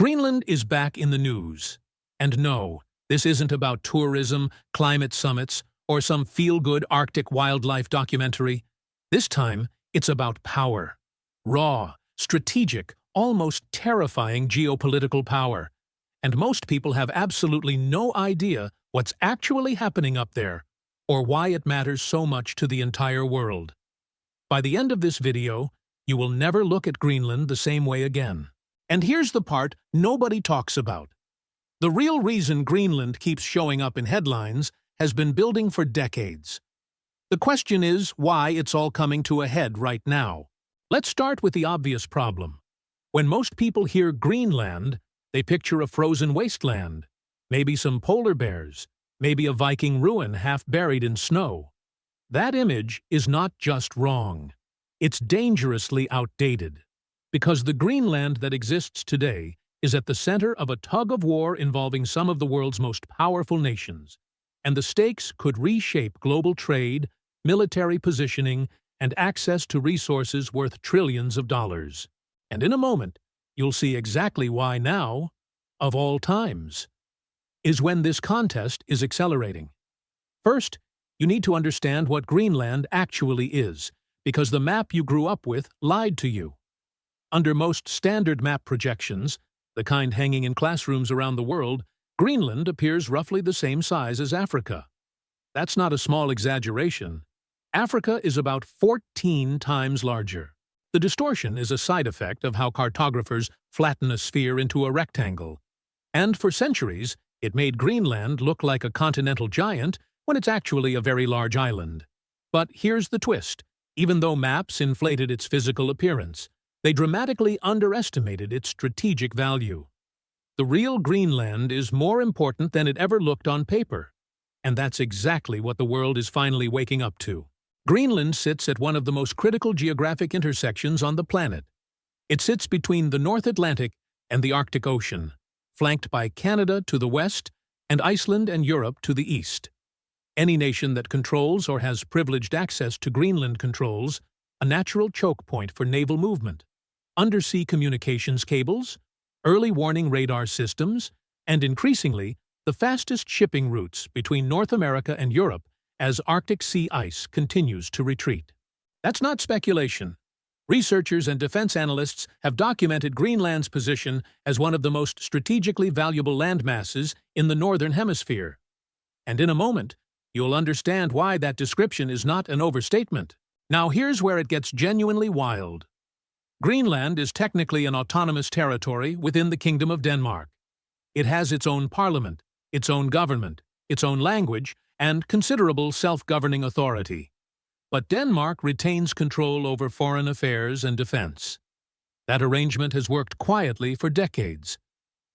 Greenland is back in the news. And no, this isn't about tourism, climate summits, or some feel-good Arctic wildlife documentary. This time, it's about power. Raw, strategic, almost terrifying geopolitical power. And most people have absolutely no idea what's actually happening up there, or why it matters so much to the entire world. By the end of this video, you will never look at Greenland the same way again. And here's the part nobody talks about. The real reason Greenland keeps showing up in headlines has been building for decades. The question is why it's all coming to a head right now. Let's start with the obvious problem. When most people hear Greenland, they picture a frozen wasteland, maybe some polar bears, maybe a Viking ruin half buried in snow. That image is not just wrong. It's dangerously outdated. Because the Greenland that exists today is at the center of a tug-of-war involving some of the world's most powerful nations, and the stakes could reshape global trade, military positioning, and access to resources worth trillions of dollars. And in a moment, you'll see exactly why now, of all times, is when this contest is accelerating. First, you need to understand what Greenland actually is, because the map you grew up with lied to you. Under most standard map projections, the kind hanging in classrooms around the world, Greenland appears roughly the same size as Africa. That's not a small exaggeration. Africa is about 14 times larger. The distortion is a side effect of how cartographers flatten a sphere into a rectangle. And for centuries, it made Greenland look like a continental giant when it's actually a very large island. But here's the twist. Even though maps inflated its physical appearance, they dramatically underestimated its strategic value. The real Greenland is more important than it ever looked on paper. And that's exactly what the world is finally waking up to. Greenland sits at one of the most critical geographic intersections on the planet. It sits between the North Atlantic and the Arctic Ocean, flanked by Canada to the west and Iceland and Europe to the east. Any nation that controls or has privileged access to Greenland controls a natural choke point for naval movement, undersea communications cables, early warning radar systems, and increasingly, the fastest shipping routes between North America and Europe as Arctic sea ice continues to retreat. That's not speculation. Researchers and defense analysts have documented Greenland's position as one of the most strategically valuable landmasses in the Northern Hemisphere. And in a moment, you'll understand why that description is not an overstatement. Now here's where it gets genuinely wild. Greenland is technically an autonomous territory within the Kingdom of Denmark. It has its own parliament, its own government, its own language, and considerable self-governing authority. But Denmark retains control over foreign affairs and defense. That arrangement has worked quietly for decades,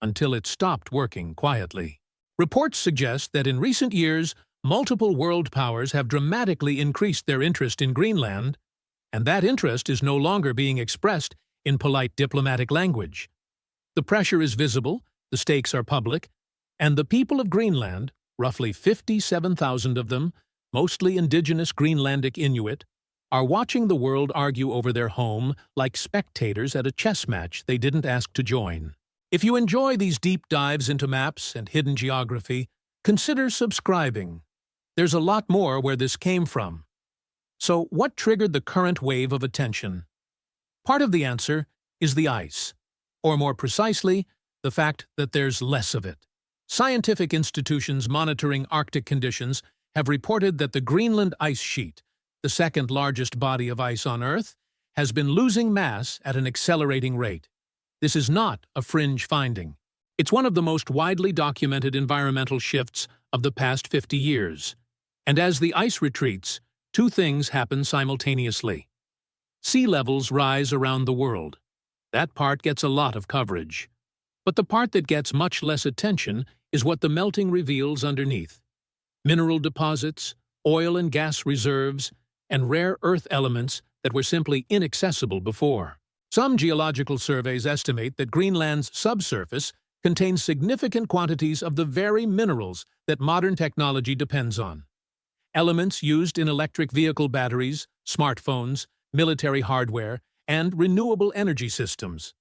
until it stopped working quietly. Reports suggest that in recent years, multiple world powers have dramatically increased their interest in Greenland, and that interest is no longer being expressed in polite diplomatic language. The pressure is visible, the stakes are public, and the people of Greenland, roughly 57,000 of them, mostly indigenous Greenlandic Inuit, are watching the world argue over their home like spectators at a chess match they didn't ask to join. If you enjoy these deep dives into maps and hidden geography, consider subscribing. There's a lot more where this came from. So, what triggered the current wave of attention? Part of the answer is the ice, or more precisely, the fact that there's less of it. Scientific institutions monitoring Arctic conditions have reported that the Greenland ice sheet, the second largest body of ice on Earth, has been losing mass at an accelerating rate. This is not a fringe finding. It's one of the most widely documented environmental shifts of the past 50 years. And as the ice retreats, two things happen simultaneously. Sea levels rise around the world. That part gets a lot of coverage. But the part that gets much less attention is what the melting reveals underneath. Mineral deposits, oil and gas reserves, and rare earth elements that were simply inaccessible before. Some geological surveys estimate that Greenland's subsurface contains significant quantities of the very minerals that modern technology depends on. Elements used in electric vehicle batteries, smartphones, military hardware, and renewable energy systems.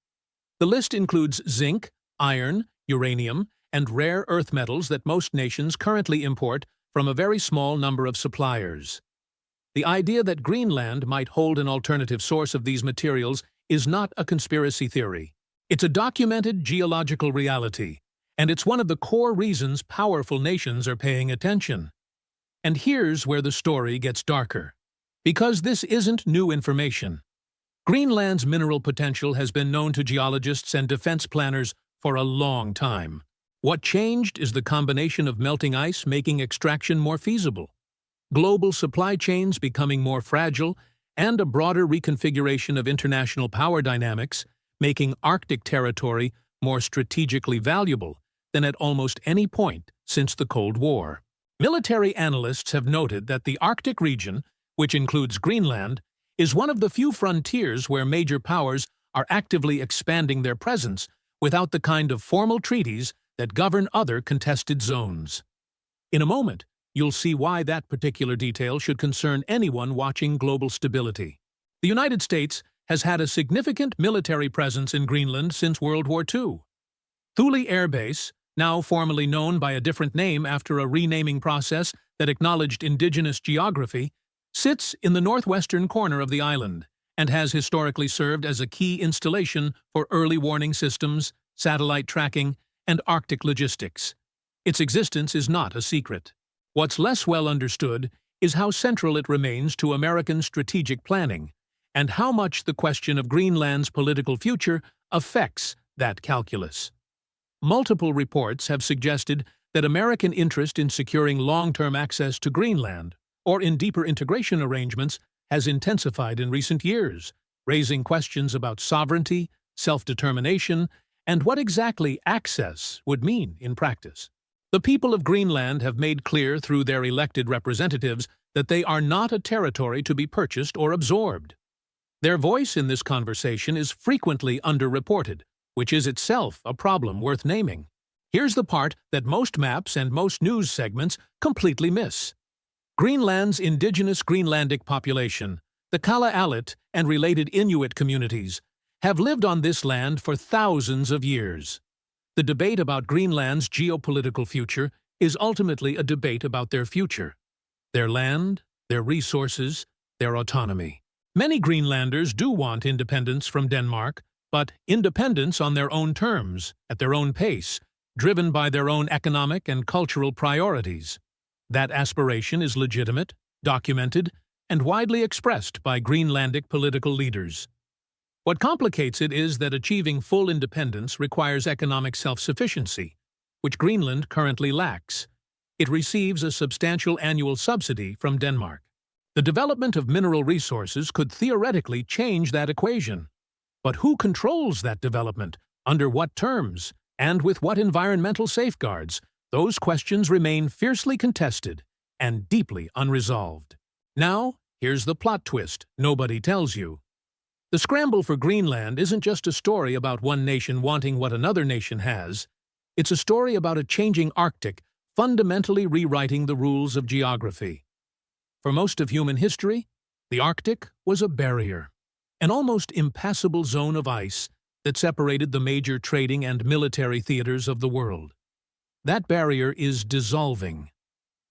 The list includes zinc, iron, uranium, and rare earth metals that most nations currently import from a very small number of suppliers. The idea that Greenland might hold an alternative source of these materials is not a conspiracy theory. It's a documented geological reality, and it's one of the core reasons powerful nations are paying attention. And here's where the story gets darker. Because this isn't new information. Greenland's mineral potential has been known to geologists and defense planners for a long time. What changed is the combination of melting ice making extraction more feasible, global supply chains becoming more fragile, and a broader reconfiguration of international power dynamics making Arctic territory more strategically valuable than at almost any point since the Cold War. Military analysts have noted that the Arctic region, which includes Greenland, is one of the few frontiers where major powers are actively expanding their presence without the kind of formal treaties that govern other contested zones. In a moment, you'll see why that particular detail should concern anyone watching global stability. The United States has had a significant military presence in Greenland since World War II. Thule Air Base, now formally known by a different name after a renaming process that acknowledged indigenous geography, sits in the northwestern corner of the island and has historically served as a key installation for early warning systems, satellite tracking, and Arctic logistics. Its existence is not a secret. What's less well understood is how central it remains to American strategic planning, and how much the question of Greenland's political future affects that calculus. Multiple reports have suggested that American interest in securing long-term access to Greenland, or in deeper integration arrangements, has intensified in recent years, raising questions about sovereignty, self-determination, and what exactly access would mean in practice. The people of Greenland have made clear through their elected representatives that they are not a territory to be purchased or absorbed. Their voice in this conversation is frequently underreported, which is itself a problem worth naming. Here's the part that most maps and most news segments completely miss. Greenland's indigenous Greenlandic population, the Kalaallit and related Inuit communities, have lived on this land for thousands of years. The debate about Greenland's geopolitical future is ultimately a debate about their future, their land, their resources, their autonomy. Many Greenlanders do want independence from Denmark, but independence on their own terms, at their own pace, driven by their own economic and cultural priorities. That aspiration is legitimate, documented, and widely expressed by Greenlandic political leaders. What complicates it is that achieving full independence requires economic self-sufficiency, which Greenland currently lacks. It receives a substantial annual subsidy from Denmark. The development of mineral resources could theoretically change that equation. But who controls that development, under what terms, and with what environmental safeguards? Those questions remain fiercely contested and deeply unresolved. Now, here's the plot twist nobody tells you. The scramble for Greenland isn't just a story about one nation wanting what another nation has. It's a story about a changing Arctic fundamentally rewriting the rules of geography. For most of human history, the Arctic was a barrier, an almost impassable zone of ice that separated the major trading and military theaters of the world. That barrier is dissolving,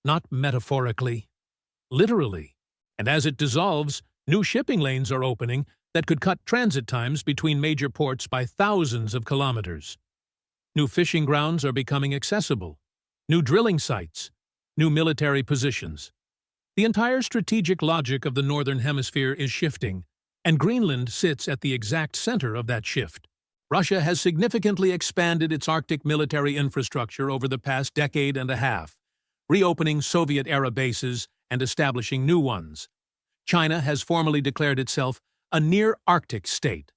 not metaphorically, literally. And as it dissolves, new shipping lanes are opening that could cut transit times between major ports by thousands of kilometers. New fishing grounds are becoming accessible, new drilling sites, new military positions. The entire strategic logic of the Northern Hemisphere is shifting, and Greenland sits at the exact center of that shift. Russia has significantly expanded its Arctic military infrastructure over the past decade and a half, reopening Soviet-era bases and establishing new ones. China has formally declared itself a near-Arctic state,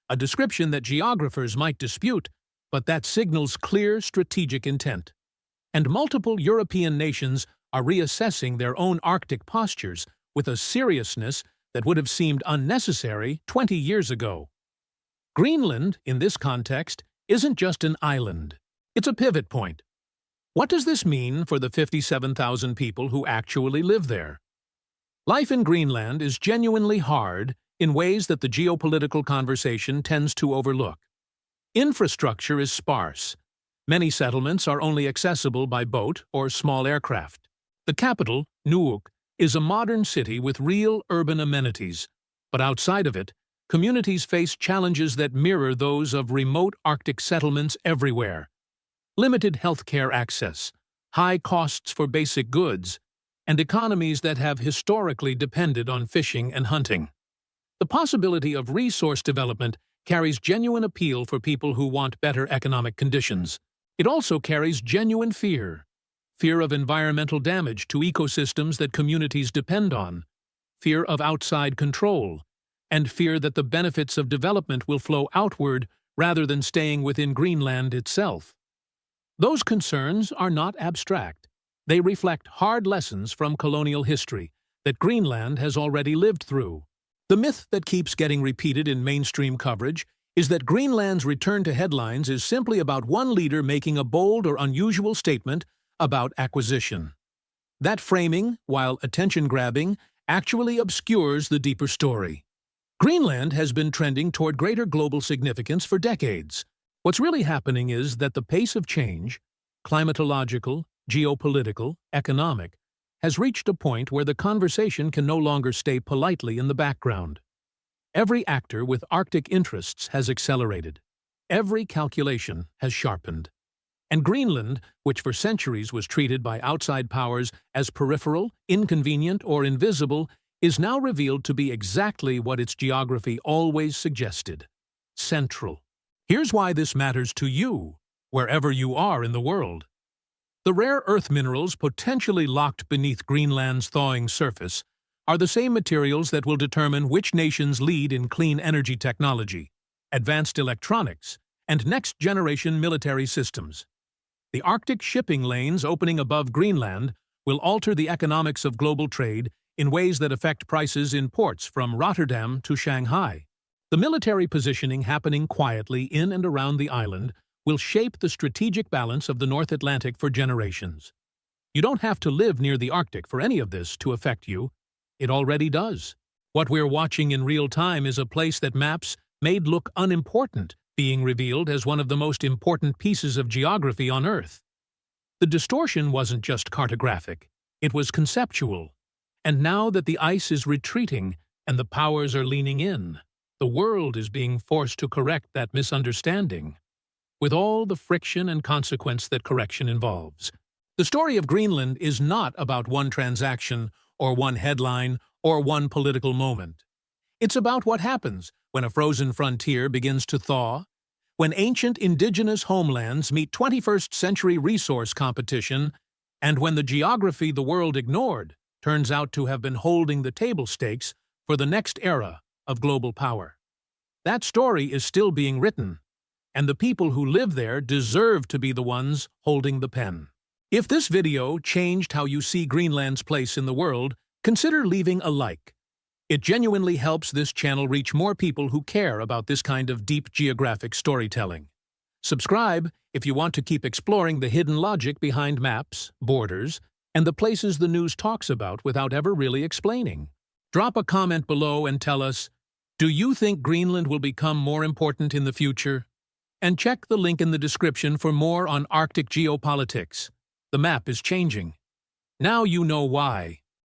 a description that geographers might dispute, but that signals clear strategic intent. And multiple European nations are reassessing their own Arctic postures with a seriousness that would have seemed unnecessary 20 years ago. Greenland, in this context, isn't just an island. It's a pivot point. What does this mean for the 57,000 people who actually live there? Life in Greenland is genuinely hard in ways that the geopolitical conversation tends to overlook. Infrastructure is sparse. Many settlements are only accessible by boat or small aircraft. The capital, Nuuk, is a modern city with real urban amenities, but outside of it, communities face challenges that mirror those of remote Arctic settlements everywhere. Limited healthcare access, high costs for basic goods, and economies that have historically depended on fishing and hunting. The possibility of resource development carries genuine appeal for people who want better economic conditions. It also carries genuine fear. Fear of environmental damage to ecosystems that communities depend on, fear of outside control, and fear that the benefits of development will flow outward rather than staying within Greenland itself. Those concerns are not abstract. They reflect hard lessons from colonial history that Greenland has already lived through. The myth that keeps getting repeated in mainstream coverage is that Greenland's return to headlines is simply about one leader making a bold or unusual statement about acquisition. That framing, while attention-grabbing, actually obscures the deeper story. Greenland has been trending toward greater global significance for decades. What's really happening is that the pace of change, climatological, geopolitical, economic, has reached a point where the conversation can no longer stay politely in the background. Every actor with Arctic interests has accelerated. Every calculation has sharpened. And Greenland, which for centuries was treated by outside powers as peripheral, inconvenient, or invisible, is now revealed to be exactly what its geography always suggested: central. Here's why this matters to you, wherever you are in the world. The rare earth minerals potentially locked beneath Greenland's thawing surface are the same materials that will determine which nations lead in clean energy technology, advanced electronics, and next-generation military systems. The Arctic shipping lanes opening above Greenland will alter the economics of global trade in ways that affect prices in ports from Rotterdam to Shanghai. The military positioning happening quietly in and around the island will shape the strategic balance of the North Atlantic for generations. You don't have to live near the Arctic for any of this to affect you. It already does. What we're watching in real time is a place that maps made look unimportant being revealed as one of the most important pieces of geography on Earth. The distortion wasn't just cartographic, it was conceptual. And now that the ice is retreating and the powers are leaning in, the world is being forced to correct that misunderstanding, with all the friction and consequence that correction involves. The story of Greenland is not about one transaction or one headline or one political moment. It's about what happens when a frozen frontier begins to thaw, when ancient indigenous homelands meet 21st-century resource competition, and when the geography the world ignored turns out to have been holding the table stakes for the next era of global power. That story is still being written, and the people who live there deserve to be the ones holding the pen. If this video changed how you see Greenland's place in the world, consider leaving a like. It genuinely helps this channel reach more people who care about this kind of deep geographic storytelling. Subscribe if you want to keep exploring the hidden logic behind maps, borders, and the places the news talks about without ever really explaining. Drop a comment below and tell us, do you think Greenland will become more important in the future? And check the link in the description for more on Arctic geopolitics. The map is changing. Now you know why.